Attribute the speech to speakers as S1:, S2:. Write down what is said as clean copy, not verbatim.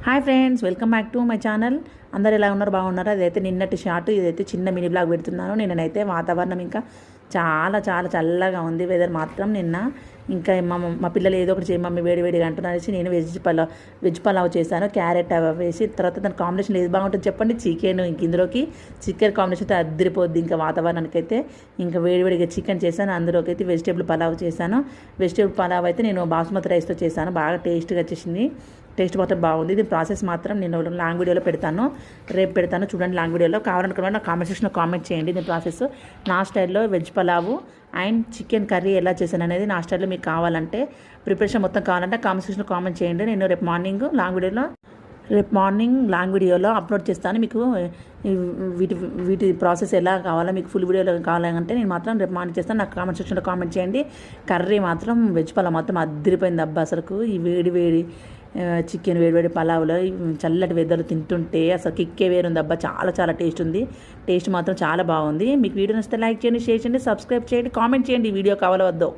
S1: Hi friends, welcome back to my channel. అందరు ఎలా ఉన్నారు? బాగున్నారు. అదైతే నిన్నటి షార్ట్, ఇదైతే చిన్న మినీ బ్లాగ్ పెడుతున్నాను. నిన్ననైతే వాతావరణం ఇంకా చాలా చాలా చల్లగా ఉంది వెదర్ మాత్రం. నిన్న ఇంకా మా పిల్లలు ఏదో ఒకటి చేయి మమ్మీ వేడివేడిగా అంటున్నారేసి నేను వెజ్ పలావ్ చేశాను. క్యారెట్ వేసి తర్వాత దాని కాంబినేషన్ ఏది బాగుంటుంది చెప్పండి? చికెన్. ఇంక ఇందులోకి చికెన్ కాంబినేషన్ అయితే అద్దరిపోద్ది. ఇంకా వాతావరణానికి అయితే ఇంకా వేడివేడిగా చికెన్ చేశాను. అందులోకి అయితే వెజిటేబుల్ పలావ్ చేశాను. వెజిటేబుల్ పలావ్ అయితే నేను బాస్మతి రైస్తో చేశాను. బాగా టేస్ట్గా వచ్చేసింది. టేస్ట్ మాత్రం బాగుంది. దీని ప్రాసెస్ మాత్రం నేను లాంగ్ వీడియోలో పెడతాను, రేపు పెడతాను. చూడండి లాంగ్ వీడియోలో. కావాలనుకున్న నా కామెంట్ సెక్షన్లో కామెంట్ చేయండి. దీని ప్రాసెస్ నా స్టైల్లో veg pulao and chicken curry ఎలా చేశాను అనేది నా స్టైల్లో మీకు కావాలంటే, ప్రిపరేషన్ మొత్తం కావాలంటే కామెంట్ సెక్షన్లో కామెంట్ చేయండి. నేను రేపు మార్నింగ్ లాంగ్ వీడియోలో అప్లోడ్ చేస్తాను. మీకు వీటి ప్రాసెస్ ఎలా కావాలో, మీకు ఫుల్ వీడియోలో కావాలంటే నేను మాత్రం రేపు మార్నింగ్ చేస్తాను. నాకు కామెంట్ సెక్షన్లో కామెంట్ చేయండి. కర్రీ మాత్రం వెజ్ పలావ్ మాత్రం అద్దరిపోయింది అబ్బా. అసలు ఈ వేడి చికెన్ వేడివేడి పలావులో చల్లటి వెదర్లు తింటుంటే అసలు కిక్కే వేరుంది అబ్బా. చాలా చాలా టేస్ట్ ఉంది. టేస్ట్ మాత్రం చాలా బాగుంది. మీకు వీడియో నచ్చితే లైక్ చేయండి, షేర్ చేయండి, సబ్స్క్రైబ్ చేయండి, కామెంట్ చేయండి. ఈ వీడియో కావాలో వద్దో.